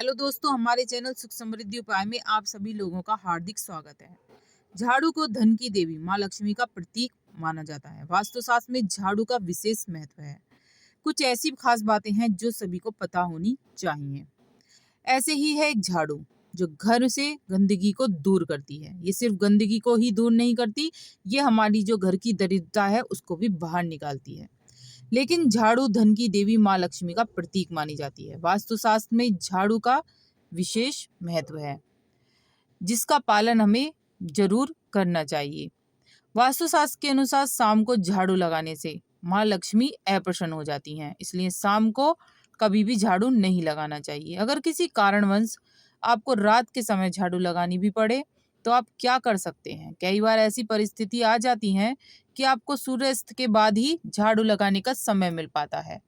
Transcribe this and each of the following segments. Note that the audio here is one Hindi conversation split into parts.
हेलो दोस्तों, हमारे चैनल सुख समृद्धि उपाय में आप सभी लोगों का हार्दिक स्वागत है। झाड़ू को धन की देवी माँ लक्ष्मी का प्रतीक माना जाता है। वास्तुशास्त्र में झाड़ू का विशेष महत्व है। कुछ ऐसी खास बातें हैं जो सभी को पता होनी चाहिए। ऐसे ही है एक झाड़ू जो घर से गंदगी को दूर करती है। ये सिर्फ गंदगी को ही दूर नहीं करती, ये हमारी जो घर की दरिद्रता है उसको भी बाहर निकालती है। लेकिन झाड़ू धन की देवी माँ लक्ष्मी का प्रतीक मानी जाती है। वास्तुशास्त्र में झाड़ू का विशेष महत्व है, जिसका पालन हमें जरूर करना चाहिए। वास्तुशास्त्र के अनुसार शाम को झाड़ू लगाने से माँ लक्ष्मी अप्रसन्न हो जाती हैं, इसलिए शाम को कभी भी झाड़ू नहीं लगाना चाहिए। अगर किसी कारणवश आपको रात के समय झाड़ू लगानी भी पड़े तो आप क्या कर सकते हैं। कई बार ऐसी परिस्थिति आ जाती है कि आपको सूर्यास्त के बाद ही झाड़ू लगाने का समय मिल पाता है,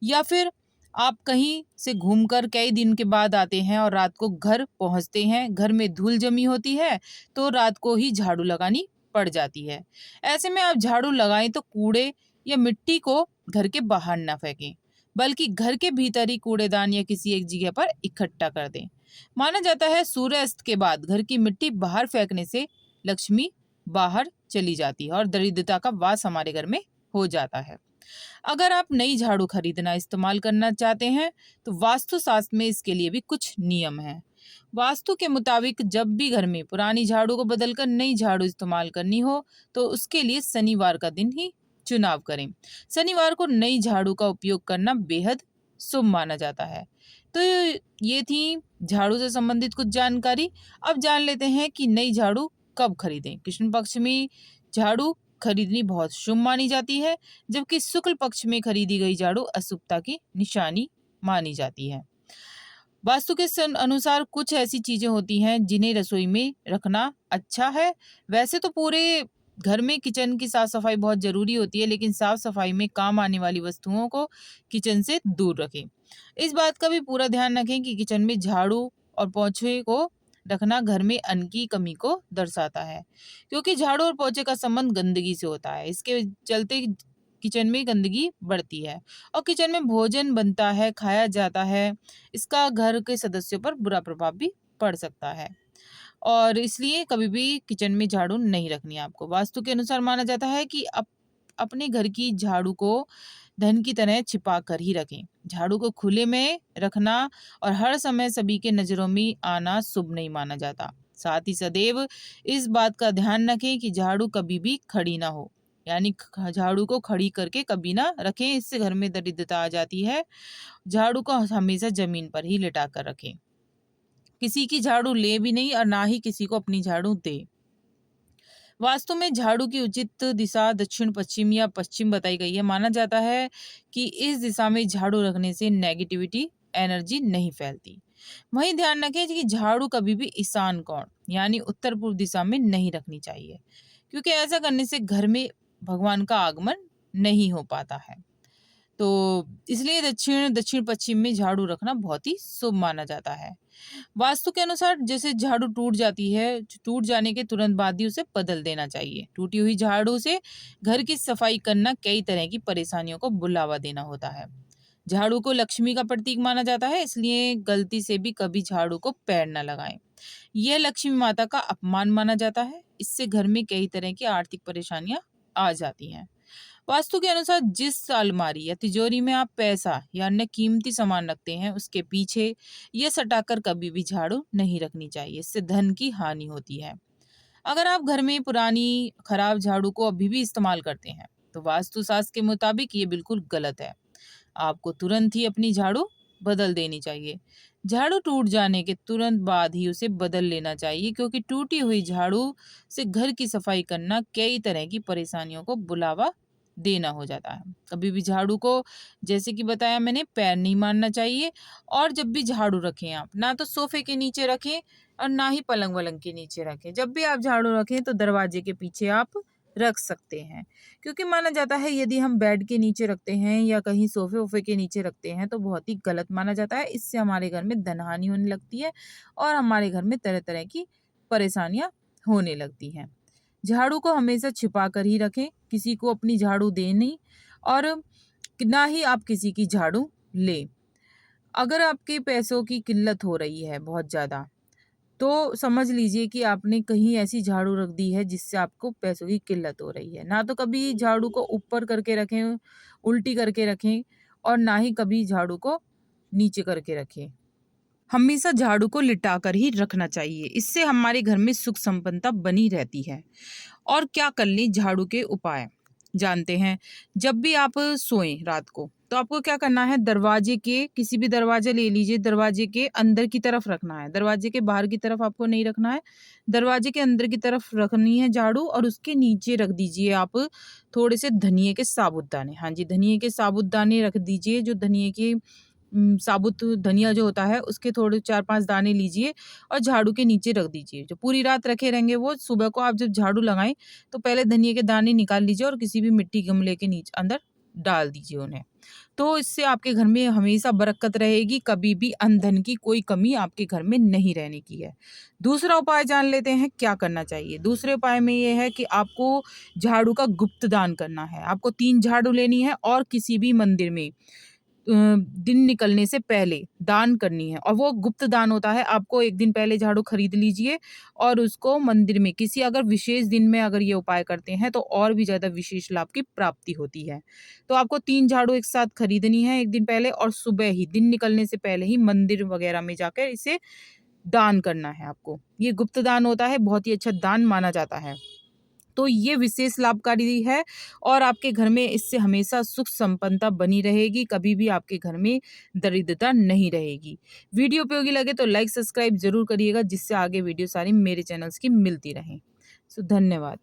या फिर आप कहीं से घूमकर कई दिन के बाद आते हैं और रात को घर पहुंचते हैं, घर में धूल जमी होती है तो रात को ही झाड़ू लगानी पड़ जाती है। ऐसे में आप झाड़ू लगाएं तो कूड़े या मिट्टी को घर के बाहर ना फेंकें, बल्कि घर के भीतर ही कूड़ेदान या किसी एक जगह पर इकट्ठा कर दें। माना जाता है सूर्यास्त के बाद घर की मिट्टी बाहर फेंकने से लक्ष्मी बाहर चली जाती है और दरिद्रता का वास हमारे घर में हो जाता है। अगर आप नई झाड़ू खरीदना इस्तेमाल करना चाहते हैं तो वास्तु शास्त्र में इसके लिए भी कुछ नियम हैं। वास्तु के मुताबिक जब भी घर में पुरानी झाड़ू को बदलकर नई झाड़ू इस्तेमाल करनी हो तो उसके लिए शनिवार का दिन ही चुनाव करें। शनिवार को नई झाड़ू का उपयोग करना बेहद शुभ माना जाता है। तो ये थी झाड़ू से संबंधित कुछ जानकारी। अब जान लेते हैं कि नई झाड़ू कब खरीदें। कृष्ण पक्ष में झाड़ू खरीदनी बहुत शुभ मानी जाती है, जबकि शुक्ल पक्ष में खरीदी गई झाड़ू अशुभता की निशानी मानी जाती है। वास्तु के अनुसार कुछ ऐसी चीजें होती हैं जिन्हें रसोई में रखना अच्छा है। वैसे तो पूरे घर में किचन की साफ सफाई बहुत जरूरी होती है, लेकिन साफ सफाई में काम आने वाली वस्तुओं को किचन से दूर रखें। इस बात का भी पूरा ध्यान रखें कि किचन में झाड़ू और पोंछे को रखना घर में अन्न की कमी को दर्शाता है, क्योंकि झाड़ू और पोंछे का संबंध गंदगी से होता है। इसके चलते किचन में गंदगी बढ़ती है और किचन में भोजन बनता है, खाया जाता है, इसका घर के सदस्यों पर बुरा प्रभाव भी पड़ सकता है। और इसलिए कभी भी किचन में झाड़ू नहीं रखनी है आपको। वास्तु के अनुसार माना जाता है कि अपने घर की झाड़ू को धन की तरह छिपा कर ही रखें। झाड़ू को खुले में रखना और हर समय सभी के नजरों में आना शुभ नहीं माना जाता। साथ ही सदैव इस बात का ध्यान रखें कि झाड़ू कभी भी खड़ी ना हो, यानी झाड़ू को खड़ी करके कभी ना रखें, इससे घर में दरिद्रता आ जाती है। झाड़ू को हमेशा जमीन पर ही लिटा कर रखें। किसी की झाड़ू ले भी नहीं और ना ही किसी को अपनी झाड़ू दे। वास्तु में झाड़ू की उचित दिशा दक्षिण पश्चिम या पश्चिम बताई गई है। माना जाता है कि इस दिशा में झाड़ू रखने से नेगेटिविटी एनर्जी नहीं फैलती। वहीं ध्यान रखें कि झाड़ू कभी भी ईशान कोण यानी उत्तर पूर्व दिशा में नहीं रखनी चाहिए, क्योंकि ऐसा करने से घर में भगवान का आगमन नहीं हो पाता है। तो इसलिए दक्षिण दक्षिण पश्चिम में झाड़ू रखना बहुत ही शुभ माना जाता है। वास्तु के अनुसार जैसे झाड़ू टूट जाती है, टूट जाने के तुरंत बाद ही उसे बदल देना चाहिए। टूटी हुई झाड़ू से घर की सफाई करना कई तरह की परेशानियों को बुलावा देना होता है। झाड़ू को लक्ष्मी का प्रतीक माना जाता है, इसलिए गलती से भी कभी झाड़ू को पैर न लगाएं। यह लक्ष्मी माता का अपमान माना जाता है। इससे घर में कई तरह की आर्थिक परेशानियां आ जाती हैं। वास्तु के अनुसार जिस अलमारी या तिजोरी में आप पैसा या अन्य कीमती सामान रखते हैं उसके पीछे ये सटाकर कभी भी झाड़ू नहीं रखनी चाहिए, इससे धन की हानि होती है। अगर आप घर में पुरानी खराब झाड़ू को अभी भी इस्तेमाल करते हैं तो वास्तुशास्त्र के मुताबिक ये बिल्कुल गलत है। आपको तुरंत ही अपनी झाड़ू बदल देनी चाहिए। झाड़ू टूट जाने के तुरंत बाद ही उसे बदल लेना चाहिए, क्योंकि टूटी हुई झाड़ू से घर की सफाई करना कई तरह की परेशानियों को बुलावा देना हो जाता है। कभी भी झाड़ू को, जैसे कि बताया मैंने, पैर नहीं मारना चाहिए। और जब भी झाड़ू रखें आप ना तो सोफे के नीचे रखें और ना ही पलंग वलंग के नीचे रखें। जब भी आप झाड़ू रखें तो दरवाजे के पीछे आप रख सकते हैं, क्योंकि माना जाता है यदि हम बेड के नीचे रखते हैं या कहीं सोफे वोफे के नीचे रखते हैं तो बहुत ही गलत माना जाता है। इससे हमारे घर में धन हानि होने लगती है और हमारे घर में तरह तरह की परेशानियां होने लगती हैं। झाड़ू को हमेशा छिपा कर ही रखें, किसी को अपनी झाड़ू दें नहीं और ना ही आप किसी की झाड़ू लें। अगर आपके पैसों की किल्लत हो रही है बहुत ज़्यादा, तो समझ लीजिए कि आपने कहीं ऐसी झाड़ू रख दी है जिससे आपको पैसों की किल्लत हो रही है। ना तो कभी झाड़ू को ऊपर करके रखें, उल्टी करके रखें और ना ही कभी झाड़ू को नीचे करके रखें। हमेशा झाड़ू को लिटाकर ही रखना चाहिए। इससे हमारे घर में सुख संपन्नता बनी रहती है। और क्या कर लें झाड़ू के उपाय जानते हैं। जब भी आप सोएं रात को, तो आपको क्या करना है, दरवाजे के किसी भी दरवाजा ले लीजिए, दरवाजे के अंदर की तरफ रखना है, दरवाजे के बाहर की तरफ आपको नहीं रखना है। दरवाजे के अंदर की तरफ रखनी है झाड़ू, और उसके नीचे रख दीजिए आप थोड़े से धनिये के साबुत दाने। हाँ जी, धनिये के साबुत दाने रख दीजिए। जो धनिये के साबुत धनिया जो होता है उसके थोड़े 4-5 दाने लीजिए और झाड़ू के नीचे रख दीजिए। जो पूरी रात रखे रहेंगे वो सुबह को आप जब झाड़ू लगाएँ तो पहले धनिये के दाने निकाल लीजिए और किसी भी मिट्टी गमले के नीचे अंदर डाल दीजिए उन्हें। तो इससे आपके घर में हमेशा बरकत रहेगी, कभी भी अनधन की कोई कमी आपके घर में नहीं रहने की है। दूसरा उपाय जान लेते हैं क्या करना चाहिए। दूसरे उपाय में ये है कि आपको झाड़ू का गुप्त दान करना है। आपको 3 झाड़ू लेनी है और किसी भी मंदिर में दिन निकलने से पहले दान करनी है, और वो गुप्त दान होता है। आपको 1 दिन पहले झाड़ू खरीद लीजिए और उसको मंदिर में किसी अगर विशेष दिन में अगर ये उपाय करते हैं तो और भी ज़्यादा विशेष लाभ की प्राप्ति होती है। तो आपको 3 झाड़ू एक साथ खरीदनी है 1 दिन पहले, और सुबह ही दिन निकलने से पहले ही मंदिर वगैरह में जाकर इसे दान करना है आपको। ये गुप्त दान होता है, बहुत ही अच्छा दान माना जाता है। तो ये विशेष लाभकारी है और आपके घर में इससे हमेशा सुख संपन्नता बनी रहेगी, कभी भी आपके घर में दरिद्रता नहीं रहेगी। वीडियो उपयोगी लगे तो लाइक सब्सक्राइब ज़रूर करिएगा, जिससे आगे वीडियो सारी मेरे चैनल्स की मिलती रहें। धन्यवाद।